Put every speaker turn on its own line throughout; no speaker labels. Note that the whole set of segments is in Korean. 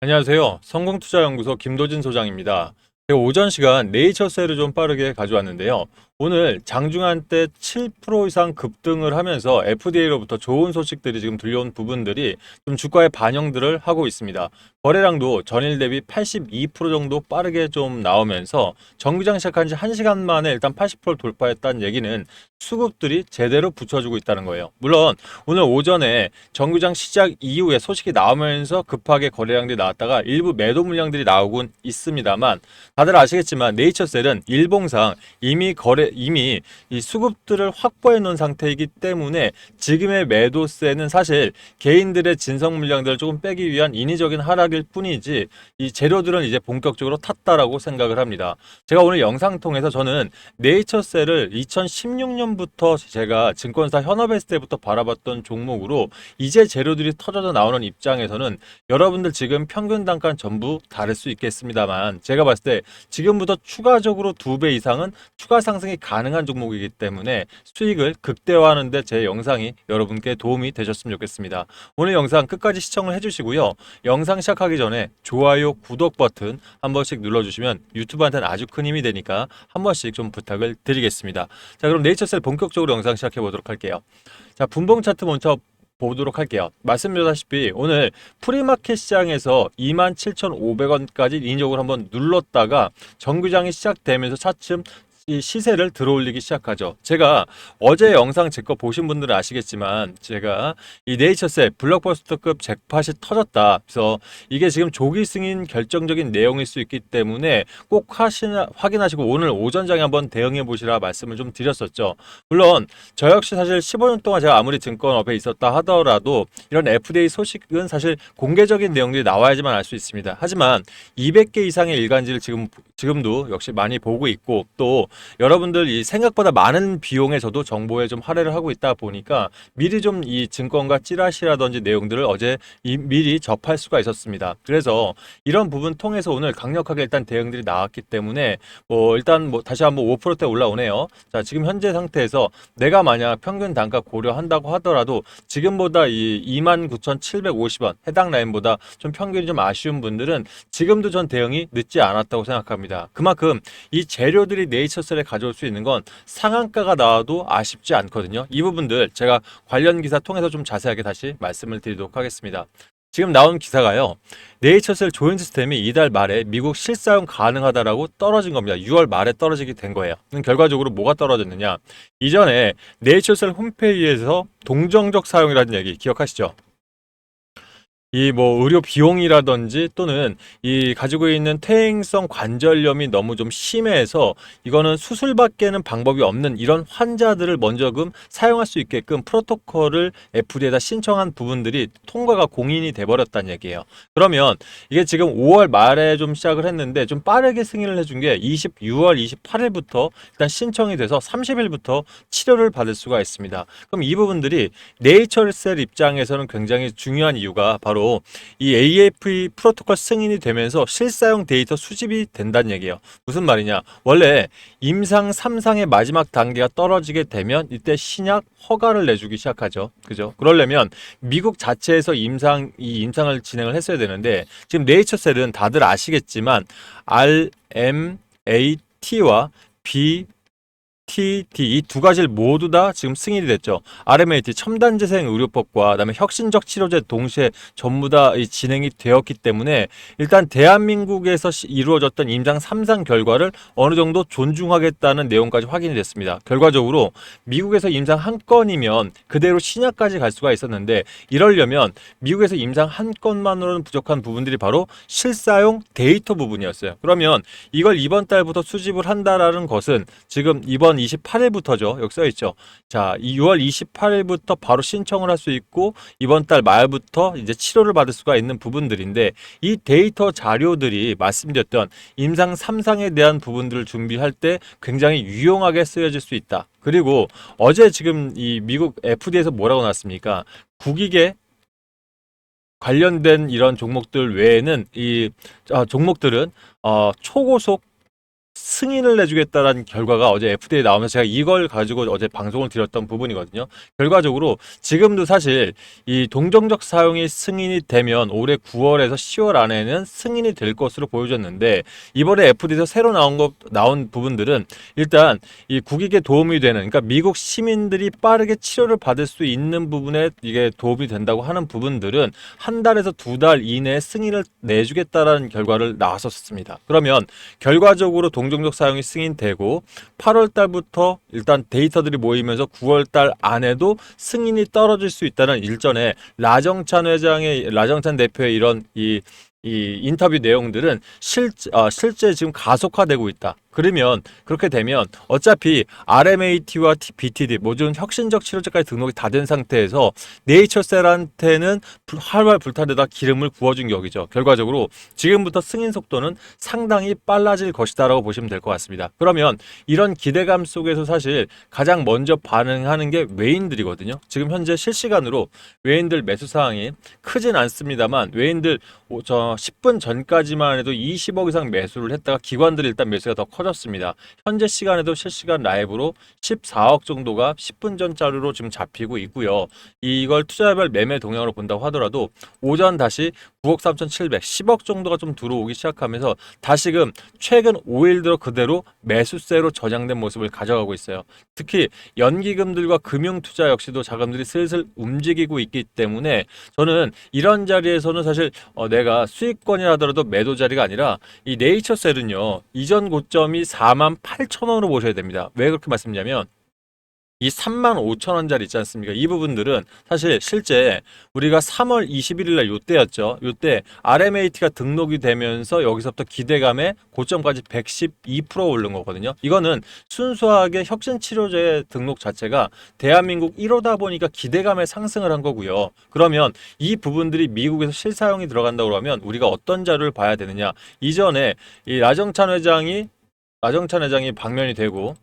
안녕하세요. 성공투자연구소 김도진 소장입니다. 제가 오전 시간 네이처셀을 좀 빠르게 가져왔는데요. 오늘 장중한 때 7% 이상 급등을 하면서 FDA로부터 좋은 소식들이 지금 들려온 부분들이 좀 주가에 반영들을 하고 있습니다. 거래량도 전일 대비 82% 정도 빠르게 좀 나오면서 정규장 시작한 지 1시간 만에 일단 80% 돌파했다는 얘기는 수급들이 제대로 붙여주고 있다는 거예요. 물론 오늘 오전에 정규장 시작 이후에 소식이 나오면서 급하게 거래량들이 나왔다가 일부 매도 물량들이 나오곤 있습니다만 다들 아시겠지만 네이처셀은 일봉상 이미 이 수급들을 확보해 놓은 상태이기 때문에 지금의 매도세는 사실 개인들의 진성 물량들을 조금 빼기 위한 인위적인 하락일 뿐이지 이 재료들은 이제 본격적으로 탔다라고 생각을 합니다. 제가 오늘 영상 통해서 저는 네이처셀을 2016년부터 제가 증권사 현업했을 때부터 바라봤던 종목으로 이제 재료들이 터져서 나오는 입장에서는 여러분들 지금 평균 단가는 전부 다를 수 있겠습니다만 제가 봤을 때 지금부터 추가적으로 2배 이상은 추가 상승이 가능한 종목이기 때문에 수익을 극대화하는데 제 영상이 여러분께 도움이 되셨으면 좋겠습니다. 오늘 영상 끝까지 시청을 해주시고요. 영상 시작하기 전에 좋아요, 구독 버튼 한 번씩 눌러주시면 유튜브한테는 아주 큰 힘이 되니까 한 번씩 좀 부탁을 드리겠습니다. 자, 그럼 네이처셀 본격적으로 영상 시작해 보도록 할게요. 자, 분봉 차트 먼저 보도록 할게요. 말씀드렸다시피 오늘 프리마켓 시장에서 27,500원까지 인적으로 한번 눌렀다가 정규장이 시작되면서 차츰 이 시세를 들어올리기 시작하죠. 제가 어제 영상 제 거 보신 분들은 아시겠지만 제가 이 네이처셀 블록버스터급 잭팟이 터졌다. 그래서 이게 지금 조기 승인 결정적인 내용일 수 있기 때문에 꼭 확인하시고 오늘 오전장에 한번 대응해 보시라 말씀을 좀 드렸었죠. 물론 저 역시 사실 15년 동안 제가 아무리 증권업에 있었다 하더라도 이런 FDA 소식은 사실 공개적인 내용들이 나와야지만 알 수 있습니다. 하지만 200개 이상의 일간지를 지금도 역시 많이 보고 있고 또 여러분들 이 생각보다 많은 비용에 저도 정보에 좀 할애를 하고 있다 보니까 미리 좀 이 증권가 찌라시라든지 내용들을 어제 미리 접할 수가 있었습니다. 그래서 이런 부분 통해서 오늘 강력하게 일단 대응들이 나왔기 때문에 일단 다시 한번 5%대 올라오네요. 자, 지금 현재 상태에서 내가 만약 평균 단가 고려한다고 하더라도 지금보다 이 29,750원 해당 라인보다 좀 평균이 좀 아쉬운 분들은 지금도 전 대응이 늦지 않았다고 생각합니다. 그만큼 이 재료들이 네이처셀에 가져올 수 있는 건 상한가가 나와도 아쉽지 않거든요. 이 부분들 제가 관련 기사 통해서 좀 자세하게 다시 말씀을 드리도록 하겠습니다. 지금 나온 기사가요. 네이처셀 조인 시스템이 이달 말에 미국 실사용 가능하다라고 떨어진 겁니다. 6월 말에 떨어지게 된 거예요. 결과적으로 뭐가 떨어졌느냐? 이전에 네이처셀 홈페이지에서 동정적 사용이라는 얘기 기억하시죠? 이 의료 비용이라든지 또는 이 가지고 있는 퇴행성 관절염이 너무 좀 심해서 이거는 수술밖에는 방법이 없는 이런 환자들을 먼저금 사용할 수 있게끔 프로토콜을 FDA에다 신청한 부분들이 통과가 공인이 돼 버렸다는 얘기예요. 그러면 이게 지금 5월 말에 좀 시작을 했는데 좀 빠르게 승인을 해준 게 6월 28일부터 일단 신청이 돼서 30일부터 치료를 받을 수가 있습니다. 그럼 이 부분들이 네이처셀 입장에서는 굉장히 중요한 이유가 바로 이 AFE 프로토콜 승인이 되면서 실사용 데이터 수집이 된다는 얘기예요. 무슨 말이냐? 원래 임상 3상의 마지막 단계가 떨어지게 되면 이때 신약 허가를 내주기 시작하죠. 그죠? 그러려면 미국 자체에서 임상을 진행을 했어야 되는데 지금 네이처셀은 다들 아시겠지만 RMAT와 BTD 이 두 가지를 모두 다 지금 승인이 됐죠. RMAT 첨단재생 의료법과 그다음에 혁신적 치료제 동시에 전부 다 진행이 되었기 때문에 일단 대한민국에서 이루어졌던 임상 3상 결과를 어느 정도 존중하겠다는 내용까지 확인이 됐습니다. 결과적으로 미국에서 임상 한 건이면 그대로 신약까지 갈 수가 있었는데 이러려면 미국에서 임상 한 건만으로는 부족한 부분들이 바로 실사용 데이터 부분이었어요. 그러면 이걸 이번 달부터 수집을 한다라는 것은 지금 이번 28일부터죠. 여기 써 있죠. 자, 이 6월 28일부터 바로 신청을 할 수 있고 이번 달 말부터 이제 치료를 받을 수가 있는 부분들인데 이 데이터 자료들이 말씀드렸던 임상 3상에 대한 부분들을 준비할 때 굉장히 유용하게 쓰여질 수 있다. 그리고 어제 지금 이 미국 FDA에서 뭐라고 나왔습니까? 국익에 관련된 이런 종목들 외에는 이 종목들은 초고속 승인을 내주겠다라는 결과가 어제 FDA 나오면서 제가 이걸 가지고 어제 방송을 드렸던 부분이거든요. 결과적으로 지금도 사실 이 동정적 사용이 승인이 되면 올해 9월에서 10월 안에는 승인이 될 것으로 보여졌는데 이번에 FDA에서 새로 나온 부분들은 일단 이 국익에 도움이 되는, 그러니까 미국 시민들이 빠르게 치료를 받을 수 있는 부분에 이게 도움이 된다고 하는 부분들은 한 달에서 두 달 이내에 승인을 내주겠다라는 결과를 나왔었습니다. 그러면 결과적으로 동정적 사용이 승인되고 8월 달부터 일단 데이터들이 모이면서 9월 달 안에도 승인이 떨어질 수 있다는 일전에 라정찬 대표의 이런 이 인터뷰 내용들은 실제 지금 가속화되고 있다. 그러면 그렇게 되면 어차피 RMAT와 BTD 모든 혁신적 치료제까지 등록이 다 된 상태에서 네이처셀한테는 활활 불타내다 기름을 부어준 격이죠. 결과적으로 지금부터 승인 속도는 상당히 빨라질 것이다라고 보시면 될 것 같습니다. 그러면 이런 기대감 속에서 사실 가장 먼저 반응하는 게 외인들이거든요. 지금 현재 실시간으로 외인들 매수 사항이 크진 않습니다만 외인들 10분 전까지만 해도 20억 이상 매수를 했다가 기관들이 일단 매수가 더 커졌습니다. 현재 시간에도 실시간 라이브로 14억 정도가 10분 전 자료로 지금 잡히고 있고요. 이걸 투자별 매매 동향으로 본다고 하더라도 오전 다시 9억 3,700, 10억 정도가 좀 들어오기 시작하면서 다시금 최근 5일 들어 그대로 매수세로 저장된 모습을 가져가고 있어요. 특히 연기금들과 금융투자 역시도 자금들이 슬슬 움직이고 있기 때문에 저는 이런 자리에서는 사실 내가 수익권이라 하더라도 매도 자리가 아니라 이 네이처셀은요, 이전 고점이 48,000원으로 보셔야 됩니다. 왜 그렇게 말씀드냐면 이 35,000원짜리 있지 않습니까? 이 부분들은 사실 실제 우리가 3월 21일 날 요때였죠. 요때 RMAT가 등록이 되면서 여기서부터 기대감에 고점까지 112% 오른 거거든요. 이거는 순수하게 혁신치료제 등록 자체가 대한민국 1호다 보니까 기대감에 상승을 한 거고요. 그러면 이 부분들이 미국에서 실사용이 들어간다고 하면 우리가 어떤 자료를 봐야 되느냐? 이전에 이 라정찬 회장이 방면이 되고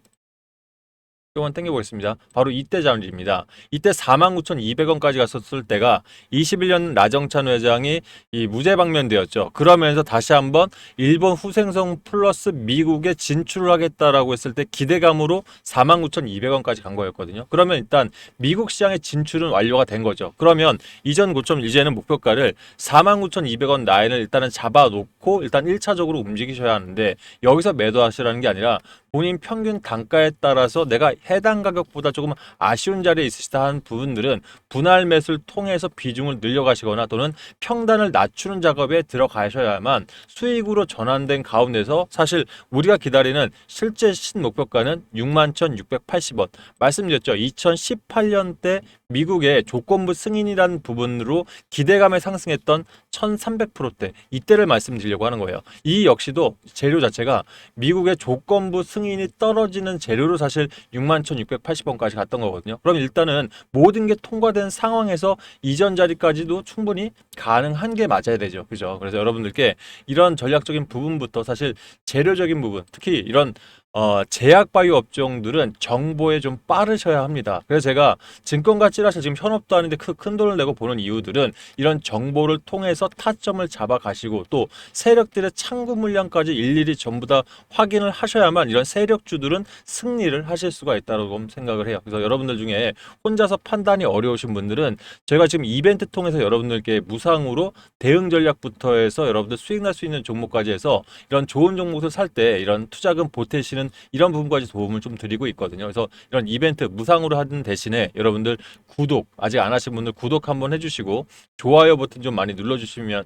한번 땡겨보겠습니다. 바로 이때 자리입니다. 이때 49,200원까지 갔었을 때가 21년 나정찬 회장이 이 무죄 방면되었죠. 그러면서 다시 한번 일본 후생성 플러스 미국에 진출을 하겠다라고 했을 때 기대감으로 49,200원까지 간 거였거든요. 그러면 일단 미국 시장의 진출은 완료가 된 거죠. 그러면 이전 고점 이제는 목표가를 49,200원 라인을 일단은 잡아놓고 일단 1차적으로 움직이셔야 하는데 여기서 매도하시라는 게 아니라 본인 평균 단가에 따라서 내가 해당 가격보다 조금 아쉬운 자리에 있으시다 하는 부분들은 분할 매수를 통해서 비중을 늘려가시거나 또는 평단을 낮추는 작업에 들어가셔야만 수익으로 전환된 가운데서 사실 우리가 기다리는 실제 신목표가는 61,680원. 말씀드렸죠. 2018년 때 미국의 조건부 승인이라는 부분으로 기대감에 상승했던 1300%대 이때를 말씀드리려고 하는 거예요. 이 역시도 재료 자체가 미국의 조건부 승인이 떨어지는 재료로 사실 61,680원까지 갔던 거거든요. 그럼 일단은 모든 게 통과된 상황에서 이전 자리까지도 충분히 가능한 게 맞아야 되죠. 그죠? 그래서 여러분들께 이런 전략적인 부분부터 사실 재료적인 부분, 특히 이런 제약 바이오 업종들은 정보에 좀 빠르셔야 합니다. 그래서 제가 증권가 찌라시 지금 현업도 아닌데 큰 돈을 내고 보는 이유들은 이런 정보를 통해서 타점을 잡아가시고 또 세력들의 창구 물량까지 일일이 전부 다 확인을 하셔야만 이런 세력주들은 승리를 하실 수가 있다고 생각을 해요. 그래서 여러분들 중에 혼자서 판단이 어려우신 분들은 제가 지금 이벤트 통해서 여러분들께 무상으로 대응 전략부터 해서 여러분들 수익 날 수 있는 종목까지 해서 이런 좋은 종목을 살 때 이런 투자금 보태시는 이런 부분까지 도움을 좀 드리고 있거든요. 그래서 이런 이벤트 무상으로 하는 대신에 여러분들 구독 아직 안 하신 분들 구독 한번 해주시고 좋아요 버튼 좀 많이 눌러주시면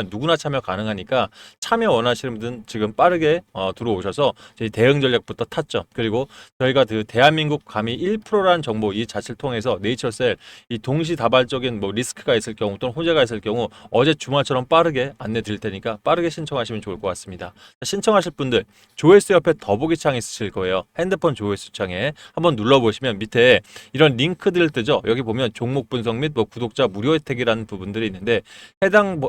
누구나 참여 가능하니까 참여 원하시는 분들은 지금 빠르게 들어오셔서 저희 대응 전략부터 탔죠. 그리고 저희가 그 대한민국 감히 1%라는 정보 이 자체를 통해서 네이처셀 이 동시다발적인 뭐 리스크가 있을 경우 또는 호재가 있을 경우 어제 주말처럼 빠르게 안내 드릴 테니까 빠르게 신청하시면 좋을 것 같습니다. 신청하실 분들 조회수 옆에 더보기 창 있으실 거예요. 핸드폰 조회수 창에 한번 눌러보시면 밑에 이런 링크들 뜨죠. 여기 보면 종목 분석 및 뭐 구독자 무료 혜택이라는 부분들이 있는데 해당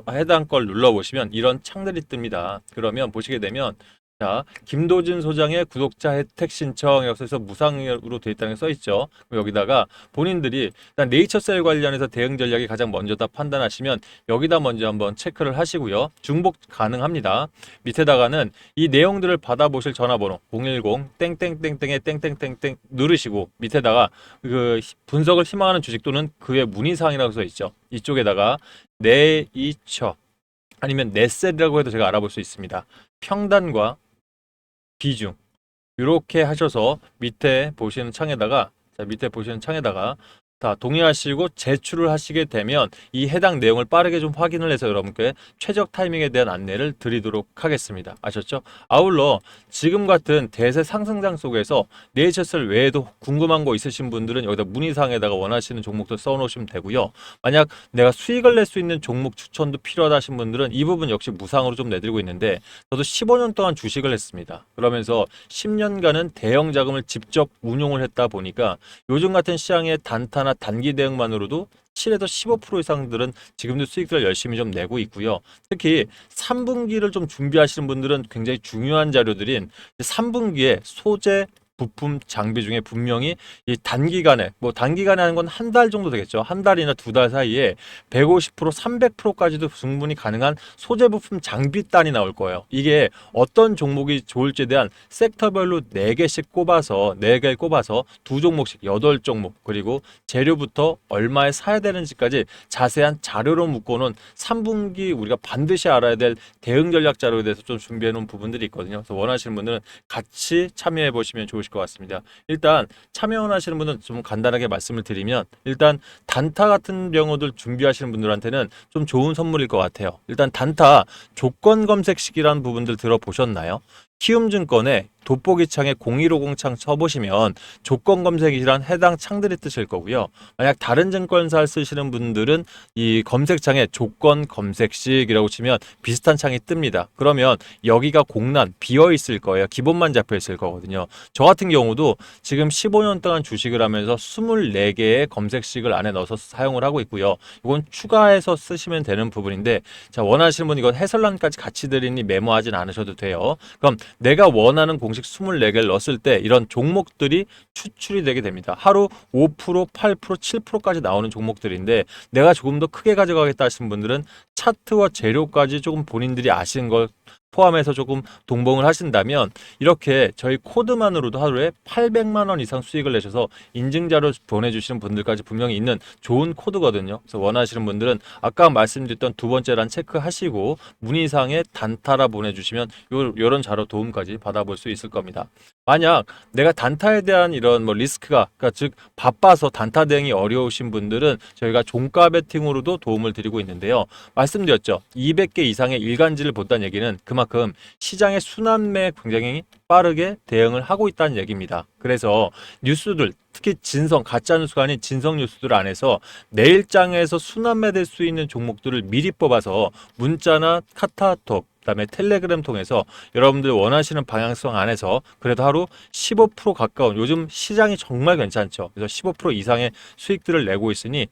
걸 눌러보시면 이런 창들이 뜹니다. 그러면 보시게 되면 자, 김도진 소장의 구독자 혜택 신청이라고 해서 무상으로 돼 있다는 게 써 있죠. 여기다가 본인들이 일단 네이처셀 관련해서 대응 전략이 가장 먼저다 판단하시면 여기다 먼저 한번 체크를 하시고요. 중복 가능합니다. 밑에다가는 이 내용들을 받아보실 전화번호 010 땡땡땡땡에 땡땡땡땡 누르시고 밑에다가 그 분석을 희망하는 주식 또는 그의 문의사항이라고 써 있죠. 이쪽에다가 네이처 아니면 넷셀이라고 해도 제가 알아볼 수 있습니다. 평단과 비중 이렇게 하셔서 밑에 보시는 창에다가 다 동의하시고 제출을 하시게 되면 이 해당 내용을 빠르게 좀 확인을 해서 여러분께 최적 타이밍에 대한 안내를 드리도록 하겠습니다. 아셨죠? 아울러 지금 같은 대세 상승장 속에서 네이처셀 외에도 궁금한 거 있으신 분들은 여기다 문의사항에다가 원하시는 종목들 써놓으시면 되고요. 만약 내가 수익을 낼 수 있는 종목 추천도 필요하다 하신 분들은 이 부분 역시 무상으로 좀 내드리고 있는데 저도 15년 동안 주식을 했습니다. 그러면서 10년간은 대형 자금을 직접 운용을 했다 보니까 요즘 같은 시장의 단타나 단기 대응만으로도 7에서 15% 이상들은 지금도 수익을 열심히 좀 내고 있고요. 특히 3분기를 좀 준비하시는 분들은 굉장히 중요한 자료들인 3분기에 소재 부품 장비 중에 분명히 이 단기간에 단기간에 하는 건 한 달 정도 되겠죠. 한 달이나 두 달 사이에 150% 300%까지도 충분히 가능한 소재 부품 장비 단이 나올 거예요. 이게 어떤 종목이 좋을지에 대한 섹터별로 4개를 꼽아서 두 종목씩 8종목 그리고 재료부터 얼마에 사야 되는지까지 자세한 자료로 묶어놓은 3분기 우리가 반드시 알아야 될 대응 전략 자료에 대해서 좀 준비해 놓은 부분들이 있거든요. 그래서 원하시는 분들은 같이 참여해 보시면 좋으실 것 같습니다. 일단 참여 원하시는 분은 좀 간단하게 말씀을 드리면 일단 단타 같은 경우들 준비하시는 분들한테는 좀 좋은 선물일 것 같아요. 일단 단타 조건 검색식이라는 부분들 들어보셨나요? 키움증권의 돋보기 창에 0150 창 쳐보시면 조건 검색이란 해당 창들이 뜨실 거고요. 만약 다른 증권사 쓰시는 분들은 이 검색창에 조건 검색식이라고 치면 비슷한 창이 뜹니다. 그러면 여기가 공란 비어 있을 거예요. 기본만 잡혀 있을 거거든요. 저 같은 경우도 지금 15년 동안 주식을 하면서 24개의 검색식을 안에 넣어서 사용을 하고 있고요. 이건 추가해서 쓰시면 되는 부분인데 자 원하시는 분 이건 해설란까지 같이 드리니 메모하진 않으셔도 돼요. 그럼 내가 원하는 공식 24개를 넣었을 때 이런 종목들이 추출이 되게 됩니다. 하루 5%, 8%, 7%까지 나오는 종목들인데 내가 조금 더 크게 가져가겠다 하시는 분들은 차트와 재료까지 조금 본인들이 아시는 걸 포함해서 조금 동봉을 하신다면 이렇게 저희 코드만으로도 하루에 800만 원 이상 수익을 내셔서 인증자료 보내주시는 분들까지 분명히 있는 좋은 코드거든요. 그래서 원하시는 분들은 아까 말씀드렸던 두 번째란 체크하시고 문의사항에 단타라 보내주시면 요런 자료 도움까지 받아볼 수 있을 겁니다. 만약 내가 단타에 대한 이런 리스크가 그러니까 즉 바빠서 단타 대응이 어려우신 분들은 저희가 종가 베팅으로도 도움을 드리고 있는데요. 말씀드렸죠. 200개 이상의 일간지를 본다는 얘기는 그만큼 시장의 순환매에 굉장히 빠르게 대응을 하고 있다는 얘기입니다. 그래서 뉴스들 특히 가짜 뉴스가 아닌 진성 뉴스들 안에서 내일장에서 순환매될 수 있는 종목들을 미리 뽑아서 문자나 카카오톡 그다음에 텔레그램 통해서 여러분들 원하시는 방향성 안에서 그래도 하루 15% 가까운 요즘 시장이 정말 괜찮죠. 그래서 15% 이상의 수익들을 내고 있으니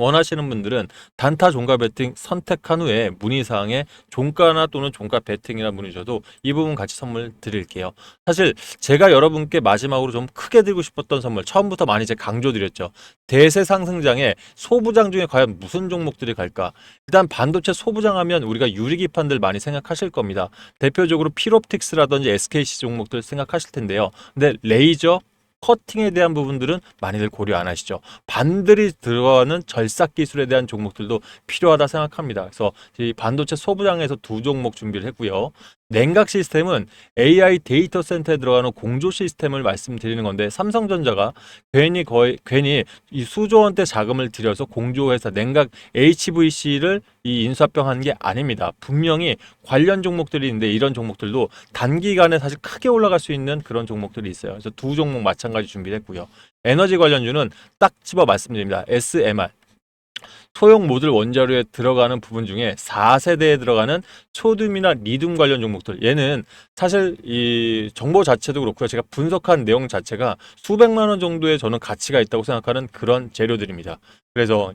원하시는 분들은 단타 종가 베팅 선택한 후에 문의사항에 종가나 또는 종가 베팅이라 문의 주셔도 이 부분 같이 선물 드릴게요. 사실 제가 여러분께 마지막으로 좀 크게 드리고 싶었던 선물 처음부터 많이 제가 강조드렸죠. 대세 상승장에 소부장 중에 과연 무슨 종목들이 갈까? 일단 반도체 소부장 하면 우리가 유리기판들 많이 생각하실 겁니다. 대표적으로 필옵틱스라든지 SKC 종목들 생각하실 텐데요. 근데 레이저 커팅에 대한 부분들은 많이들 고려 안 하시죠. 반들이 들어가는 절삭 기술에 대한 종목들도 필요하다 생각합니다. 그래서 이 반도체 소부장에서 두 종목 준비를 했고요. 냉각 시스템은 AI 데이터 센터에 들어가는 공조 시스템을 말씀드리는 건데 삼성전자가 괜히 이 수조 원대 자금을 들여서 공조해서 냉각 HVC를 이 인수합병한 게 아닙니다. 분명히 관련 종목들이 있는데 이런 종목들도 단기간에 사실 크게 올라갈 수 있는 그런 종목들이 있어요. 그래서 두 종목 마찬가지 준비를 했고요. 에너지 관련주는 딱 집어 말씀드립니다. SMR. 소형 모듈 원자료에 들어가는 부분 중에 4세대에 들어가는 소듐이나 리튬 관련 종목들 얘는 사실 이 정보 자체도 그렇고요. 제가 분석한 내용 자체가 수백만 원 정도의 저는 가치가 있다고 생각하는 그런 재료들입니다. 그래서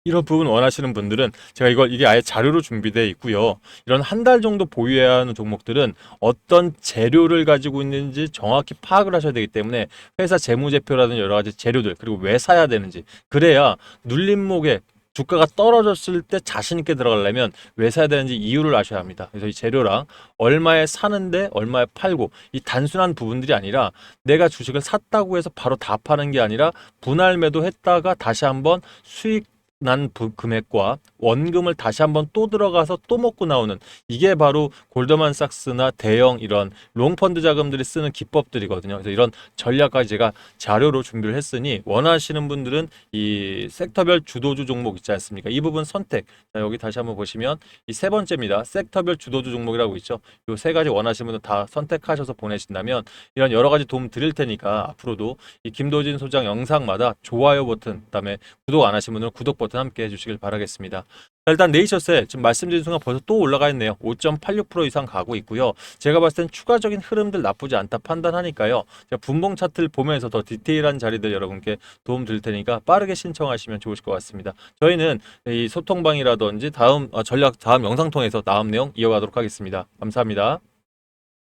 이런 부분 원하시는 분들은 제가 이게 아예 자료로 준비되어 있고요. 이런 한 달 정도 보유해야 하는 종목들은 어떤 재료를 가지고 있는지 정확히 파악을 하셔야 되기 때문에 회사 재무제표라든지 여러 가지 재료들, 그리고 왜 사야 되는지, 그래야 눌림목에 주가가 떨어졌을 때 자신 있게 들어가려면 왜 사야 되는지 이유를 아셔야 합니다. 그래서 이 재료랑 얼마에 사는데 얼마에 팔고, 이 단순한 부분들이 아니라 내가 주식을 샀다고 해서 바로 다 파는 게 아니라 분할 매도했다가 다시 한번 수익 난 금액과 원금을 다시 한번 또 들어가서 또 먹고 나오는, 이게 바로 골드만삭스나 대형 이런 롱펀드 자금들이 쓰는 기법들이거든요. 그래서 이런 전략까지 제가 자료로 준비를 했으니 원하시는 분들은 이 섹터별 주도주 종목 있지 않습니까? 이 부분 선택. 자, 여기 다시 한번 보시면 이 세 번째입니다. 섹터별 주도주 종목이라고 있죠. 이 세 가지 원하시는 분들 다 선택하셔서 보내신다면 이런 여러 가지 도움 드릴 테니까 앞으로도 이 김도진 소장 영상마다 좋아요 버튼, 그다음에 구독 안 하신 분들은 구독 버튼 함께 해주시길 바라겠습니다. 자, 일단 네이처스에 지금 말씀드린 순간 벌써 또 올라가 있네요. 5.86% 이상 가고 있고요. 제가 봤을 땐 추가적인 흐름들 나쁘지 않다 판단하니까요. 제가 분봉 차트를 보면서 더 디테일한 자리들 여러분께 도움 드릴 테니까 빠르게 신청하시면 좋으실 것 같습니다. 저희는 이 소통방이라든지 다음 전략 다음 영상 통해서 다음 내용 이어가도록 하겠습니다. 감사합니다.